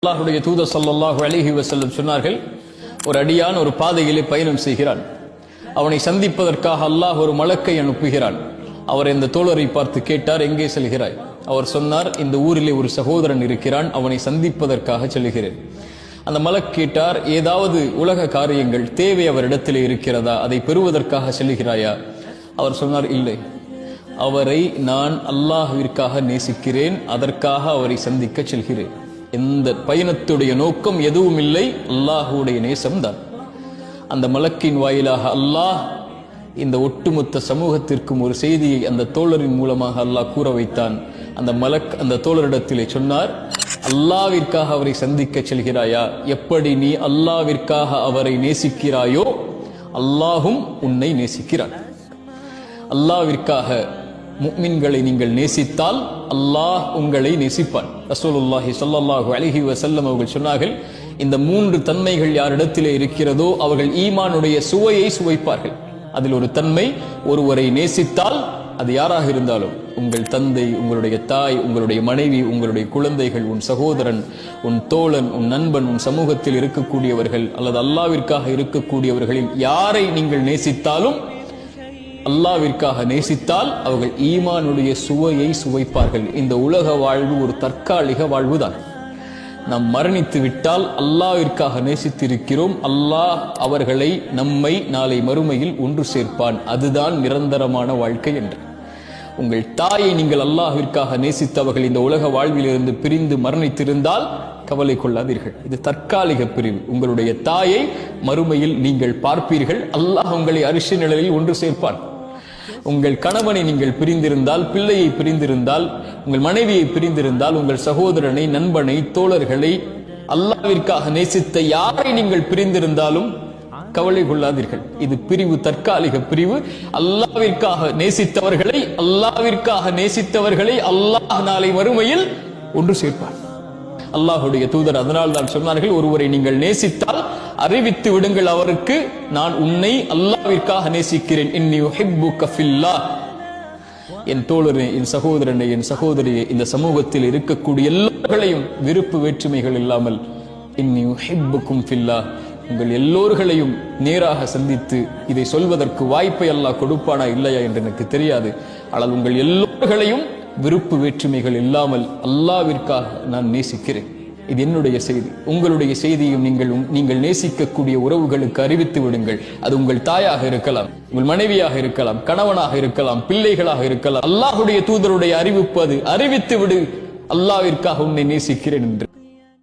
அல்லாஹ்வுடைய தூதர் ஸல்லல்லாஹு அலைஹி வஸல்லம் சொன்னார்கள், ஒரு அடியான் ஒரு பாதையிலே பயணம் செய்கிறான். அவனை சந்திப்பதற்காக அல்லாஹ் ஒரு மலக்கை அனுப்புகிறான். அவர் இந்த தோழரை பார்த்து கேட்டார், எங்கே செல்கிறாய்? அவர் சொன்னார், இந்த ஊரிலே ஒரு சகோதரன் இருக்கிறான், அவனை சந்திப்பதற்காக செல்கிறேன். அந்த மலக் கேட்டார், ஏதாவது உலக காரியங்கள் தேவை அவரிடத்திலே இருக்கிறதா? அதை பெறுவதற்காக செல்கிறாயா? அவர் சொன்னார், இல்லை, அவரை நான் அல்லாஹ்விற்காக நேசிக்கிறேன், அதற்காக அவரை சந்திக்க செல்கிறேன். இந்த பயணத்துடைய நோக்கம் எதுவும் இல்லை, அல்லாஹ்வுடைய நேசம்தான். அந்த மலக்கின் வாயிலாக அல்லாஹ் இந்த ஒட்டுமொத்த சமூகத்திற்கும் ஒரு செய்தியை அந்த தோழரின் மூலமாக அல்லாஹ் கூற வைத்தான். அந்த மலக் அந்த தோழரிடத்திலே சொன்னார், அல்லாஹ்விற்காக அவரை சந்திக்க செல்கிறாயா? எப்படி நீ அல்லாஹ்விற்காக அவரை நேசிக்கிறாயோ அல்லாஹும் உன்னை நேசிக்கிறான். அல்லாஹ்விற்காக முஃமின்களை நீங்கள் நேசித்தால் அல்லாஹ் உங்களை நேசிப்பான். ரசூலுல்லாஹி ஸல்லல்லாஹு அலைஹி வஸல்லம் அவர்கள் சொன்னார்கள், இந்த மூன்று தன்மைகள் யாரிடத்திலே இருக்கிறதோ அவர்கள் ஈமானுடைய சுவையை சுவைப்பார்கள். அதில் ஒரு தன்மை, ஒருவரை நேசித்தால் அது யாராக இருந்தாலும், உங்கள் தந்தை, உங்களுடைய தாய், உங்களுடைய மனைவி, உங்களுடைய குழந்தைகள், உன் சகோதரன், உன் தோழன், உன் நண்பன், உன் சமூகத்தில் இருக்கக்கூடியவர்கள் அல்லது அல்லாஹ்விற்காக இருக்கக்கூடியவர்களில் யாரை நீங்கள் நேசித்தாலும், அல்லாஹ்விற்காக நேசித்தால் அவர்கள் ஈமானுடைய சுவையை சுவைப்பார்கள். இந்த உலக வாழ்வு ஒரு தற்காலிக வாழ்வுதான். நாம் மரணித்து விட்டால் அல்லாஹ்விற்காக நேசித்திருக்கிறோம், அல்லாஹ் அவர்களை நம்மை நாளை மறுமையில் ஒன்று சேர்ப்பான். அதுதான் நிரந்தரமான வாழ்க்கை என்று. உங்கள் தாயை நீங்கள் அல்லாஹ்விற்காக நேசித்தவர்கள் இந்த உலக வாழ்விலிருந்து பிரிந்து மரணித்திருந்தால் கவலை கொள்ளாதீர்கள், இது தற்காலிக பிரிவு. உங்களுடைய தாயை மறுமையில் நீங்கள் பார்ப்பீர்கள், அல்லாஹ் உங்களை அரிசி நிழலில் ஒன்று சேர்ப்பான். உங்கள் கணவனை நீங்கள் பிரிந்திருந்தால், பிள்ளையை பிரிந்திருந்தால், உங்கள் மனைவியை பிரிந்திருந்தால், உங்கள் சகோதரனை, நண்பனை, தோழர்களை, அல்லாஹ்விற்காக நேசித்த யாரை நீங்கள் பிரிந்திருந்தாலும் கவலை கொள்ளாதீர்கள். இது பிரிவு, தற்காலிக பிரிவு. அல்லாஹ்விற்காக நேசித்தவர்களை அல்லாஹ் நாளை மறுமையில் ஒன்று சேர்ப்பார். அல்லாஹ்வுடைய தூதர் அதனால் தான் சொன்னார்கள், ஒருவரை நீங்கள் நேசித்தால் அறிவித்து விடுங்கள் அவருக்கு, நான் உன்னை அல்லாஹ்விற்காக நேசிக்கிறேன். இன்னி உஹிப்புக ஃபில்லாஹ். என் தோழரே, என் சகோதரனே, என் சகோதரியே, இந்த சமூகத்தில் இருக்கக்கூடிய எல்லோர்களையும் விருப்பு வேற்றுமைகள் இல்லாமல் இன்னி உஹிப்புக்கும் ஃபில்லாஹ், உங்கள் எல்லோர்களையும் நேராக சந்தித்து இதை சொல்வதற்கு வாய்ப்பை அல்லாஹ் கொடுப்பானா இல்லையா என்று எனக்கு தெரியாது. ஆனால் உங்கள் எல்லோர்களையும் விருப்பு வேற்றுமைகள் இல்லாமல் அல்லாஹ்விற்காக நான் நேசிக்கிறேன். இது என்னுடைய செய்தி. உங்களுடைய செய்தியும் நீங்கள் நேசிக்கக்கூடிய உறவுகளுக்கு அறிவித்து விடுங்கள். அது உங்கள் தாயாக இருக்கலாம், உங்கள் மனைவியாக இருக்கலாம், கணவனாக இருக்கலாம், பிள்ளைகளாக இருக்கலாம். அல்லாஹ்வுடைய தூதருடைய அறிவிப்பு அது. அறிவித்து விடு, அல்லாஹ்விற்காக உன்னை நேசிக்கிறேன் என்று.